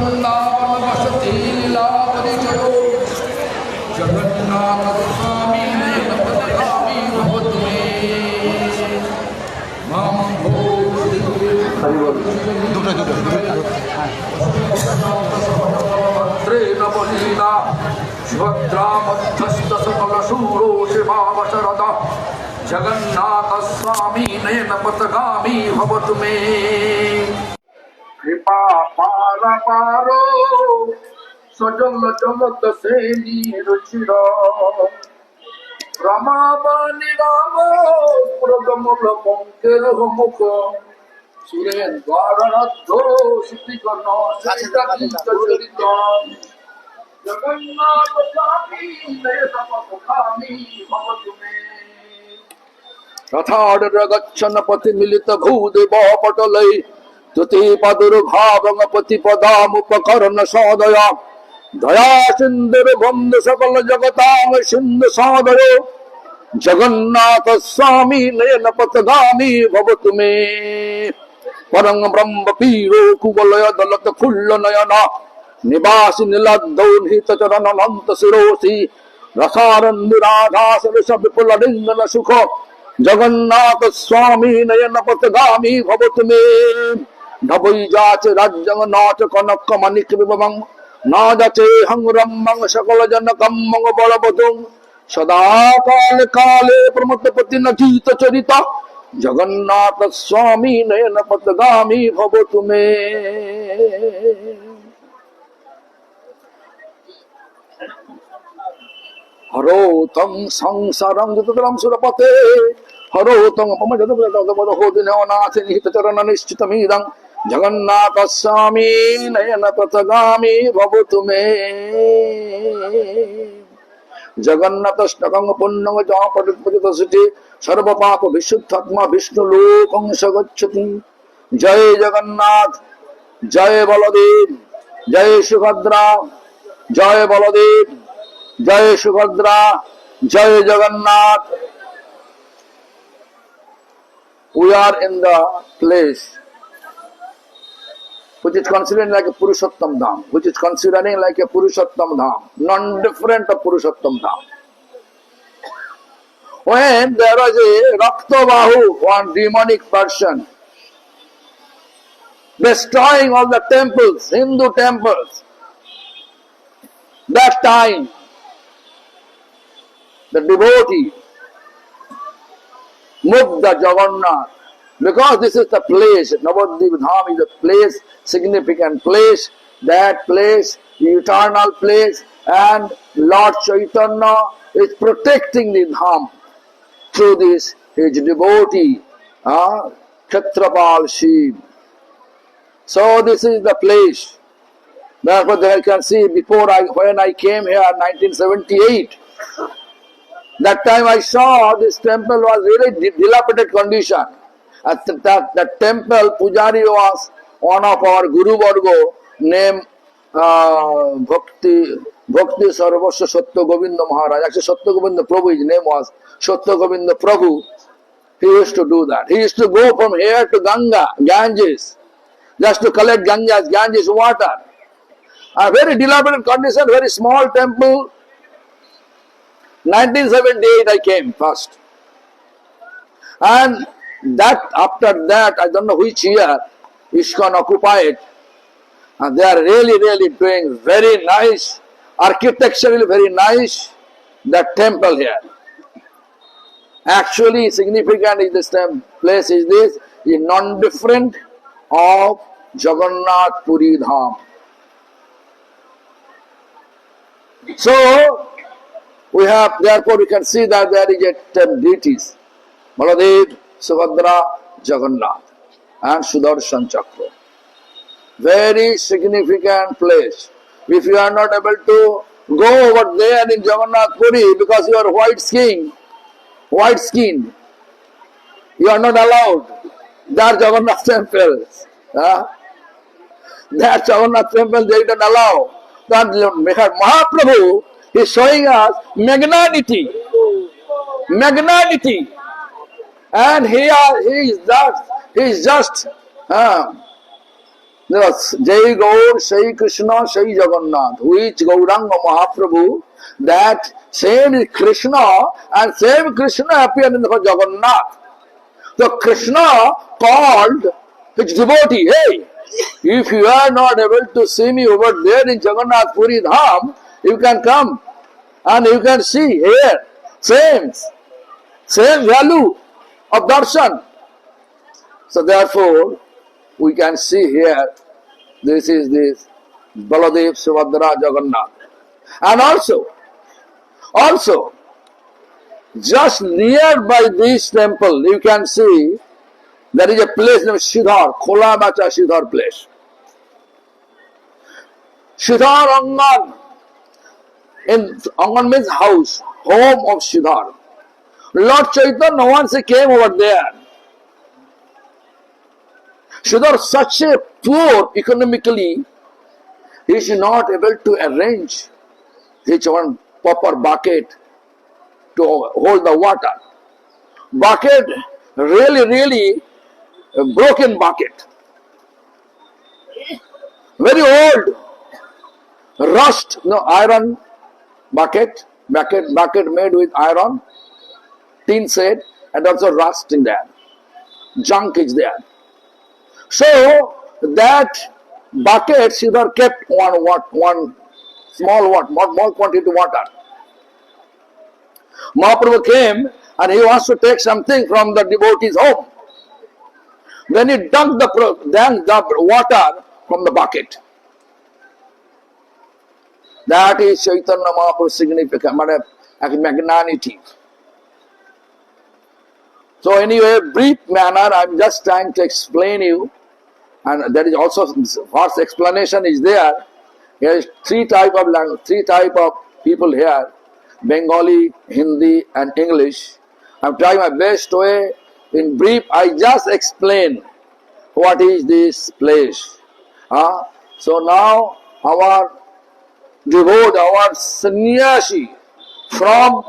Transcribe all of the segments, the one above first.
वृंदावन वसति लीला परिचयो जगन्नाथ स्वामी नयनपथगामी भवतु मे मां भो नवलीला सुभद्रा मध्यस्थ सकल शूरो शिवावशरद जगन्नाथ स्वामी नयनपथगामी भवतु मे कृपा पार पारो सजल जगत सेनी रुचिर रमाबानी राम पुरगमल पंकेर मुख सुरेन्द्र श्रुतिकर्ण चरित जगन्नाथ स्वामी नयनपथगामी भवतु मे रथाढ़ गच्छन पति मिलित भूदेव पटलै तुति पदुर्भावपति पदामुपकरण सदय दया सिंधुर बंधु सकल जगतांग सिंधु सदय जगन्नाथ स्वामी नयनपथगामी भवतु मे परं ब्रह्म पीरो कुवलय दलत फुल्ल नयन निवासी नीलद्धौ निहित चरण अनंत शिरोसी रसारंधुराधास विपुल लिंगन सुख जगन्नाथ स्वामी नयनपथगामी भवतु मे नभै जाच राज्यं नाच कनक मणिक विभवं न जाचे हंग्रमं सकल जनकं मंग बलवधुं सदा काल काले प्रमथपति नचित चरित जगन्नाथ स्वामी नयनपथगामी भवतु मे हरो तम संसारं जतुतरं सुरपते हरो तम मम जगद्गदनाथ निहित चरण निश्चितमीदं जगन्नाथ स्वामी नयनपथगामी भवतु मे जगन्नाथष्टकं पुण्यं जापटिपतितसुते सर्व पाप विशुद्धात्मा विष्णु लोकं स गच्छति जय जगन्नाथ जय बलदेव जय सुभद्रा जय बलदेव जय सुभद्रा जय Jagannath we are in the place which is considered like a Purushottam Dham, which is considering like a Purushottam Dham, non-different of Purushottam Dham. When there was a Raktabahu, one demonic person, destroying all the temples, Hindu temples, that time the devotee Mukta Jagannath, because this is the place, Navadvip Dham is a place, significant place, that place, the eternal place, and Lord Chaitanya is protecting the Dham through this, his devotee, Kshatrapal Shiv. So this is the place. Therefore you can see when I came here in 1978, that time I saw this temple was really dilapidated condition. At that temple, Pujari was one of our Guru Vargo named Bhakti Sarvasya Satya Govinda Maharaj. Actually, Satya Govinda Prabhu, his name was Satya Govinda Prabhu. He used to do that. He used to go from here to Ganges, just to collect Ganges water. A very dilapidated condition, very small temple. 1978 I came first, and after that I don't know which year ISKCON occupied, and they are really doing very nice, architecturally very nice, that temple here. Actually significant is this place is non-different of Jagannath Puri Dham. So therefore we can see that there is a 10 deities, Baladev, Subhadra, Jagannath and Sudarshan Chakra. Very significant place. If you are not able to go over there in Jagannath Puri because you are white skinned, you are not allowed. That Jagannath temple, that Jagannath temple they don't allow. That Mahaprabhu is showing us magnanimity, and he is just Jai Gaur, Sai Krishna, Sai Jagannath, which Gauranga Mahaprabhu, that same is Krishna and same Krishna appeared in the Jagannath. So Krishna called his devotee, hey, if you are not able to see me over there in Jagannath Puri Dham, you can come and you can see here, same value of darshan. So therefore, we can see here, this is this Baladev, Subhadra, Jagannath. And also, just nearby this temple, you can see there is a place named Shidhar, Khola Bacha Shidhar place. Shidhar Angan, in Angan means house, home of Shidhar. Lord Chaitanya once he came over there. Shidhar, such a poor economically, he is not able to arrange his one proper bucket to hold the water. Bucket, really a broken bucket. Very old, rust, iron bucket made with iron, tin set, and also rust in there. Junk is there. So that bucket Shidhar kept one small quantity of water. Mahaprabhu came and he wants to take something from the devotee's home. Then he dunked the water from the bucket. That is Chaitanya Mahaprabhu's significant, magnanimity. So anyway, brief manner, I am just trying to explain you, and there is also first explanation is there. There is three type of people here: Bengali, Hindi, and English. I am trying my best way. In brief, I just explain what is this place. So now our devotee, our sannyasi from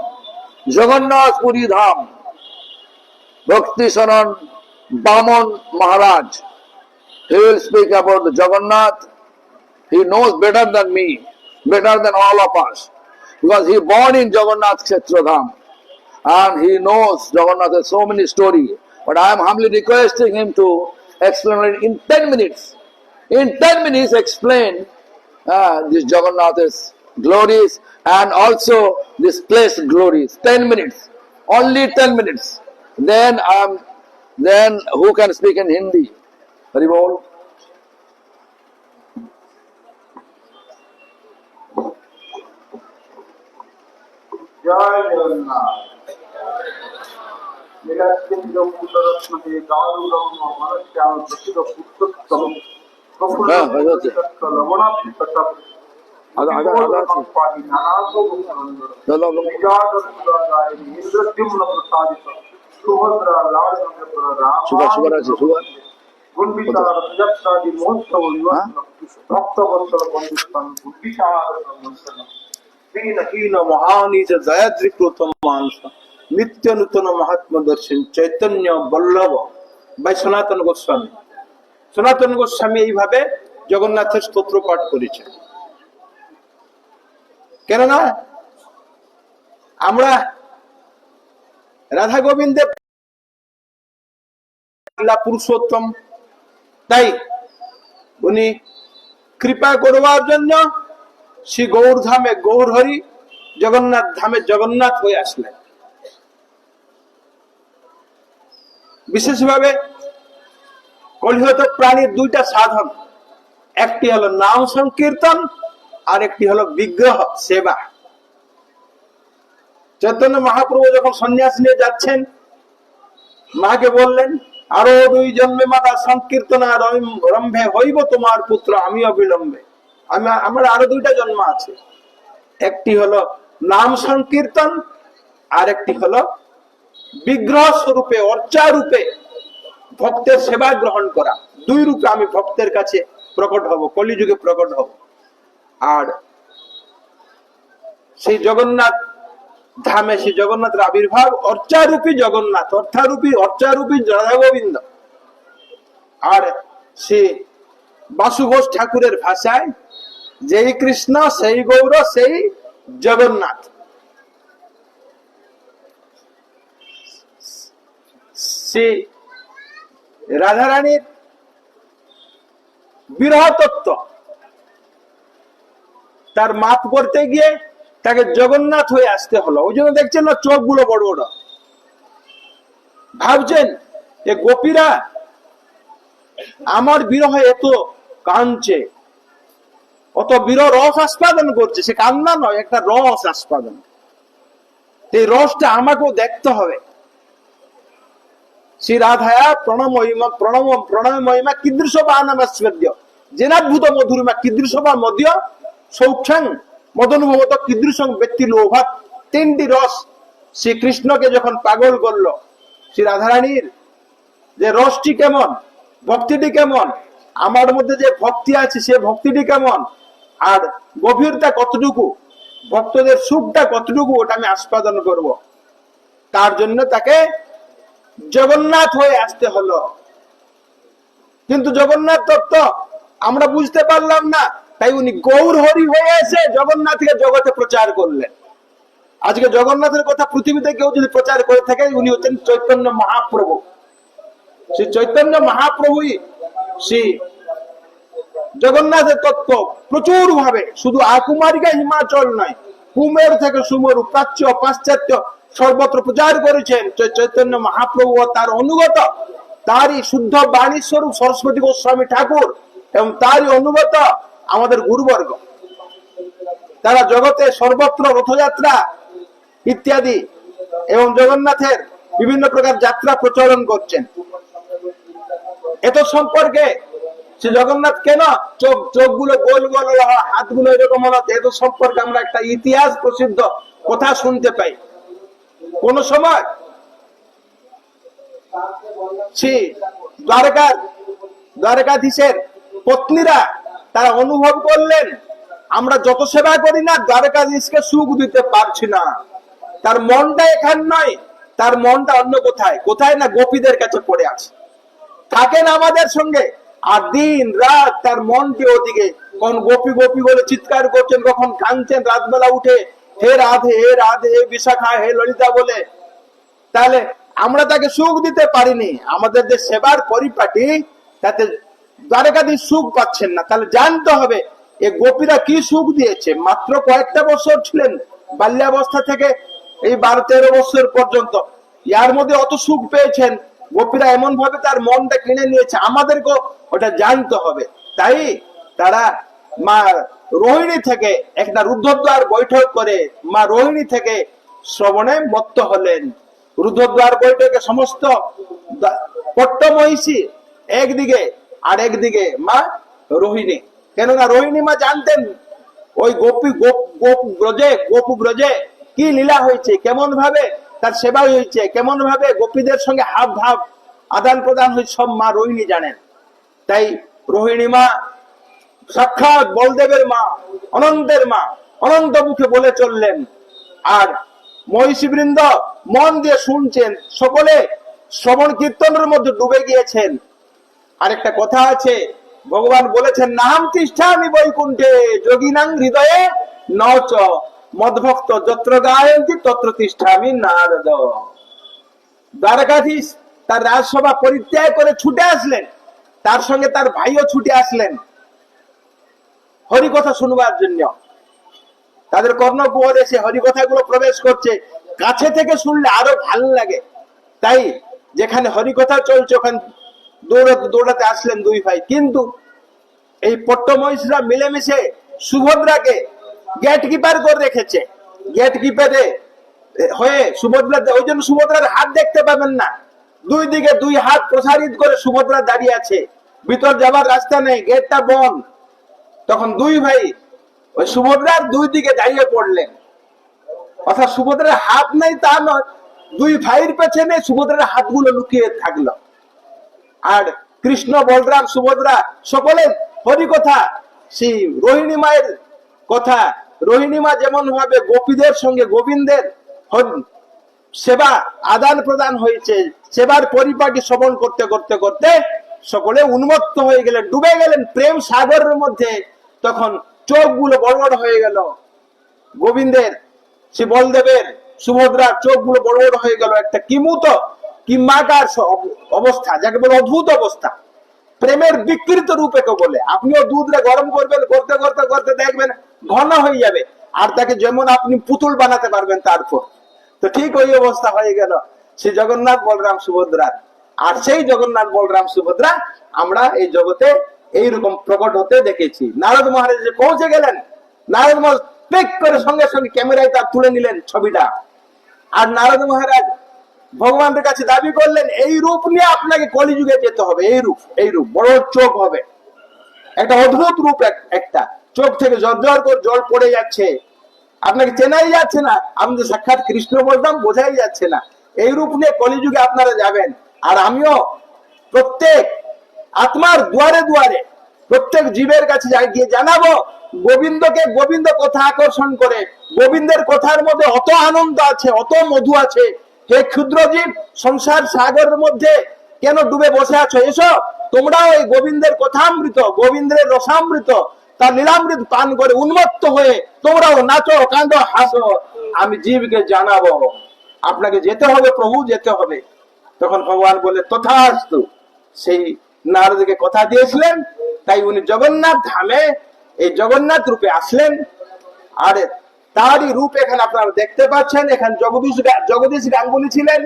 Jagannath Puri Dham, Bhakti Saran Baman Maharaj, he will speak about the Jagannath. He knows better than me, better than all of us, because he born in Jagannath Kshetra Dham and he knows Jagannath has so many stories. But I am humbly requesting him to explain it in 10 minutes. In 10 minutes explain this Jagannath's glories and also this place glories. 10 minutes. Only 10 minutes. Then who can speak in Hindi? Hari bol. Jai Jagannath. Nilatindam Puttaratmate Darudam Manasyam Prasida Puttatam Ravanathikatam Padi Nanaso Nijadasudadai Indradyumna Prasadita Subhadra Ladamapura Ram Gundita Rajaksadi Mohstava Vivasana Bhaktavatsala Bandhustan Gundishara Brahmasana Hina Mahanija Jayadri Protam Mansa Nitya Nutana Mahatma Darshan Chaitanya Ballava by Sanatana Goswami. Sanatana Goswami এইভাবে জগন্নাথের স্তোত্র পাঠ করেছেন। কেননা আমরা রাধা গোবিন্দের পুরুষোত্তম, তাই উনি কৃপা করবার জন্য শ্রী গৌর ধামে গৌর হরি, জগন্নাথ ধামে জগন্নাথ হয়ে আসলেন। বিশেষভাবে কলিহত প্রাণীর দুইটা সাধন, একটি হলো নাম সংকীর্তন আর একটি হলো বিগ্রহ সেবা। চৈতন্য মহাপ্রভু যখন সন্ন্যাস নিয়ে যাচ্ছেন, মাকে বললেন আরো 2 জন্মে মাতা সংকীর্তন রম্ভে হইব তোমার পুত্র আমি অবিলম্বে। আমার আরো 2টা জন্ম আছে, একটি হলো নাম সংকীর্তন আর একটি হলো বিগ্রহ স্বরূপে অর্চা রূপে ভক্তের সেবা গ্রহণ করা। 2 রূপে আমি ভক্তের কাছে প্রকট হব, কলিযুগে প্রকট হব। আর সেই জগন্নাথ ধামে সেই জগন্নাথের আবির্ভাব অর্চারূপী জগন্নাথ, অর্চারূপী রাধা গোবিন্দ। আর সে বাসু ঘোষ ঠাকুরের ভাষায়, যেই কৃষ্ণ সেই গৌর সেই জগন্নাথ। শ্রী রাধারানীর বিরহ তত্ত্ব তার মাপ করতে গিয়ে তাকে জগন্নাথ হয়ে আসতে হলো। ওই জন্য দেখছেন না চোখ গুলো বড় বড়। ভাবছেন এ গোপীরা আমার বিরহে এত কাঁদছে, অত বিরহ রস আস্বাদন করছে। সে কান্না নয়, একটা রস আস্বাদন। এই রসটা আমাকেও দেখতে হবে। শ্রী রাধায়া প্রণমহিমা প্রণম প্রণম মহিমা কীদৃশ বা নামাস্পর্য জেনাদ্ভুত মধুরিমা কীদৃশ বা মধ্য সৌক্ষাং মদনুভবত কীদৃশং ব্যক্তি লোভাত। তিনটি রস শ্রীকৃষ্ণকে যখন পাগল করলো, শ্রী রাধারানীর যে রসটি কেমন, ভক্তিটি কেমন, আমার মধ্যে যে ভক্তি আছে সে ভক্তিটি কেমন, আর গভীরতা কতটুকু, ভক্তদের সুখটা কতটুকু, ওটা আমি আস্বাদন করব। তার জন্য তাকে জগন্নাথ হয়ে আসতে হলো। কিন্তু জগন্নাথ তত্ত্ব আমরা বুঝতে পারলাম না, তাই উনি গৌর হরি হয়ে এসে জগন্নাথকে জগতে প্রচার করলেন। আজকে জগন্নাথের কথা পৃথিবীতে কেউ যদি প্রচার করে থাকে, উনি হচ্ছেন চৈতন্য মহাপ্রভু। শ্রী চৈতন্য মহাপ্রভুই শ্রী জগন্নাথের তত্ত্ব প্রচুর ভাবে, শুধু আকুমারিকা হিমাচল নয়, কুমের থেকে সুমেরু, প্রাচ্য পাশ্চাত্য সর্বত্র প্রচার করেছেন চৈতন্য মহাপ্রভু ও তার অনুগত, তারই শুদ্ধ বাণী স্বরূপ সরস্বতী গোস্বামী ঠাকুর এবং তারই অনুগত আমাদের গুরুবর্গ। তারা জগতে সর্বত্র রথযাত্রা ইত্যাদি এবং জগন্নাথের বিভিন্ন প্রকার যাত্রা প্রচলন করছেন। এত সম্পর্কে সে জগন্নাথ কেন চোখগুলো গোল গোল হলো, হাতগুলো এরকম হলো, এত সম্পর্কে আমরা একটা ইতিহাস প্রসিদ্ধ কথা শুনতে পাই। কোন সময় শ্রী দ্বারকাধীশের পত্নীরা তারা অনুভব করলেন, আমরা যত সেবা করি না দ্বারকাধীশকে সুখ দিতে পারছি না। তার মনটা এখানে নয়, তার মনটা অন্য কোথায়, কোথায় না গোপীদের কাছে পড়ে আছে। থাকেন আমাদের সঙ্গে, আর দিন রাত তার মনটি ওদিকে, কখন গোপী গোপী বলে চিৎকার করছেন, কখন কাঁদছেন রাতবেলা উঠে, হে রাধে হে রাধে হে বিশাখা হে ললিতা বলে। তাহলে আমরা তাকে সুখ দিতে পারিনি, আমাদের যে সেবার পরিপাটি তাতে দ্বারকাধীশ সুখ পাচ্ছেন না। তাহলে জানতে হবে এ গোপীরা কি সুখ দিয়েছে। মাত্র কয়েকটা বছর ছিলেন, বাল্যাবস্থা থেকে এই 12-13 বছর পর্যন্ত, ইয়ার মধ্যে অত সুখ পেয়েছেন। গোপীরা এমন ভাবে তার মনটা কিনে নিয়েছে, আমাদেরকে ওটা জানতে হবে। তাই তারা মা রোহিণী থেকে একটা রুদ্ধদ্বার বৈঠক করে মা রোহিণী থেকে শ্রবণে মত্ত হলেন। রুদ্ধদ্বার বৈঠকে সমস্ত পট্টমহিষী একদিকে আর একদিকে মা রোহিণী। কেননা রোহিণী মা জানতেন ওই গোপু ব্রজে কি লীলা হয়েছে, কেমন ভাবে তার সেবা হয়েছে, কেমন ভাবে গোপীদের সঙ্গে হাব ভাব আদান প্রদান হয়েছে, সব মা রোহিণী জানেন। তাই রোহিণী মা সাক্ষাৎ বলদেবের মা, অনন্তের মা, অনন্ত মুখে বলে চললেন। আর মহিষীবৃন্দ মন দিয়ে শুনছেন, সকলে শ্রবণ কীর্তনের মধ্যে ডুবে গিয়েছেন। আরেকটা কথা আছে, ভগবান বলেছেন, নাম তিষ্ঠামি বৈকুণ্ঠে যোগিনাং হৃদয়ে নচ মদভক্ত যত্র গায়ন্তি তত্র তিষ্ঠামি নারদ। দ্বারকাধীশ তার রাজসভা পরিত্যাগ করে ছুটে আসলেন, তার সঙ্গে তার ভাইও ছুটে আসলেন হরিকথা শুনবার জন্য। তাদের কর্ণকুহরে সে হরিকথাগুলো প্রবেশ করছে, কাছে থেকে শুনলে আরো ভালো লাগে। তাই যেখানে হরিকথা চলছে ওখানে দৌড়াতে দৌড়াতে আসলেন দুই ভাই। কিন্তু এই পট্টমহিষীরা মিলেমিশে সুভদ্রাকে গেট কিপার করে রেখেছে। গেট কিপারে হয়ে সুভদ্রা, ওই জন্য সুভদ্রার হাত দেখতে পাবেন না, দুই দিকে দুই হাত প্রসারিত করে সুভদ্রা দাঁড়িয়ে আছে, ভিতর যাবার রাস্তা নেই, গেটটা বন্ধ। তখন দুই ভাই ওই সুভদ্রার দুই দিকে দাঁড়িয়ে পড়লেন। অর্থাৎ সুভদ্রার হাত নেই তা নয়, দুই ভাইয়ের পেছনে সুভদ্রার হাতগুলো লুকিয়ে থাকলো। আর কৃষ্ণ বলরাম সুভদ্রা সকলে হরিকথা, সেই রোহিণী মায়ের কথা, রোহিণী মা যেমন ভাবে গোপীদের সঙ্গে গোবিন্দের সেবা আদান প্রদান হয়েছে, সেবার পরিপাটি শ্রবণ করতে করতে করতে সকলে উন্মত্ত হয়ে গেলেন, ডুবে গেলেন প্রেম সাগরের মধ্যে। তখন চোখগুলো বড় বড় হয়ে গেল গোবিন্দের, শ্রী বলদেবের, সুভদ্রার চোখগুলো বড় বড় হয়ে গেল। একটা কিমুত কিমাকার অবস্থা, যাকে বলে অদ্ভুত অবস্থা, প্রেমের বিকৃত রূপে কে বলে। আপনিও দুধরে গরম করবেন, করতে করতে করতে দেখবেন ঘন হয়ে যাবে, আর তাকে যেমন আপনি পুতুল বানাতে পারবেন তারপর। তো ঠিক ওই অবস্থা হয়ে গেল শ্রী জগন্নাথ বলরাম সুভদ্রার। আর সেই জগন্নাথ বলরাম সুভদ্রা আমরা এই জগতে এইরকম প্রকট হতে দেখেছি। নারদ মহারাজ যে পৌঁছে গেলেন, নারদ মহারাজ পেক করে সঙ্গে সঙ্গে ক্যামেরায় তার তুলে নিলেন ছবিটা। আর নারদ মহারাজ ভগবানের কাছে দাবি করলেন, এই রূপ নিয়ে আপনাকে কলিযুগে যেতে হবে। এই রূপ বড় চোখ হবে, একটা অদ্ভুত রূপ, একটা চোখ থেকে ঝরঝর করে জল পড়ে যাচ্ছে, আপনাকে চেনাই যাচ্ছে না, আমি যে সাক্ষাৎ কৃষ্ণ বলতাম বোঝাই যাচ্ছে না। এই রূপ নিয়ে কলিযুগে আপনারা যাবেন। আর আমিও প্রত্যেক আত্মার দুয়ারে দুয়ারে প্রত্যেক জীবের কাছে গিয়ে জানাবো গোবিন্দকে। গোবিন্দ কথা আকর্ষণ করে, গোবিন্দের কথার মধ্যে অত আনন্দ আছে, অত মধু আছে। হে ক্ষুদ্র জীব, সংসার সাগরের মধ্যে কেন ডুবে বসে আছো? এসো তোমরাও এই গোবিন্দের কথামৃত, গোবিন্দের রসামৃত, তার লীলামৃত পান করে উন্মত্ত হয়ে তোমরাও নাচো, কাঁদো, হাসো। আমি জীবকে জানাবো আপনাকে যেতে হবে, প্রভু যেতে হবে। তখন ভগবান বলে তথাস্তু। সেই নারদকে কথা দিয়েছিলেন, তাই উনি জগন্নাথ ধামে এই জগন্নাথ রূপে আসলেন। আর তারই রূপ এখানে আপনারা দেখতে পাচ্ছেন। এখানে জগদীশ গাঙ্গুলি ছিলেন,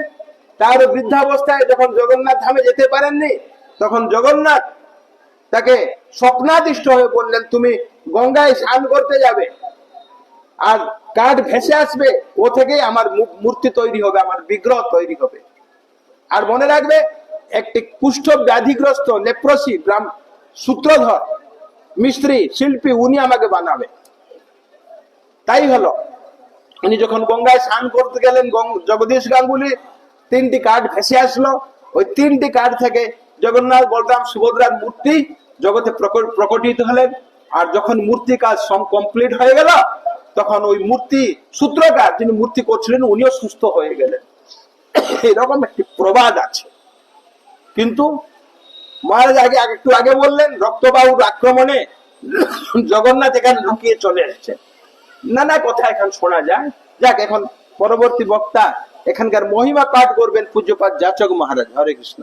তার বৃদ্ধাবস্থায় যখন জগন্নাথ ধামে যেতে পারেননি, তখন জগন্নাথ তাকে স্বপ্নাদিষ্ট হয়ে বললেন, তুমি গঙ্গায় স্নান করতে যাবে, আর কাঠ ভেসে আসবে, ও থেকেই আমার মূর্তি তৈরি হবে, আমার বিগ্রহ তৈরি হবে। আর মনে রাখবে, একটি কুষ্ঠ ব্যাধিগ্রস্ত লেপ্রসি সূত্রধর মিস্ত্রি শিল্পী, উনি আমাকে বানাবে। তাই হলো, উনি যখন গঙ্গায় স্নান করতে গেলেন, জগদীশ গাঙ্গুলি তিনটি কাঠ ভেসে আসলো। ওই তিনটি কাঠ থেকে জগন্নাথ বলরাম সুভদ্রার মূর্তি জগতে প্রকটিত হলেন। আর যখন মূর্তি কাজ কমপ্লিট হয়ে গেল, তখন ওই মূর্তি সূত্রকার যিনি মূর্তি করছিলেন, উনিও সুস্থ হয়ে গেলেন। এরকম একটি প্রবাদ আছে। কিন্তু মহারাজ একটু আগে বললেন, রক্তবাহুর আক্রমণে জগন্নাথ এখানে লুকিয়ে চলে এসেছে। নানা কথা এখন শোনা যায়। যাক, এখন পরবর্তী বক্তা এখানকার মহিমা পাঠ করবেন পূজ্যপাদ যাচক মহারাজ। হরে কৃষ্ণ।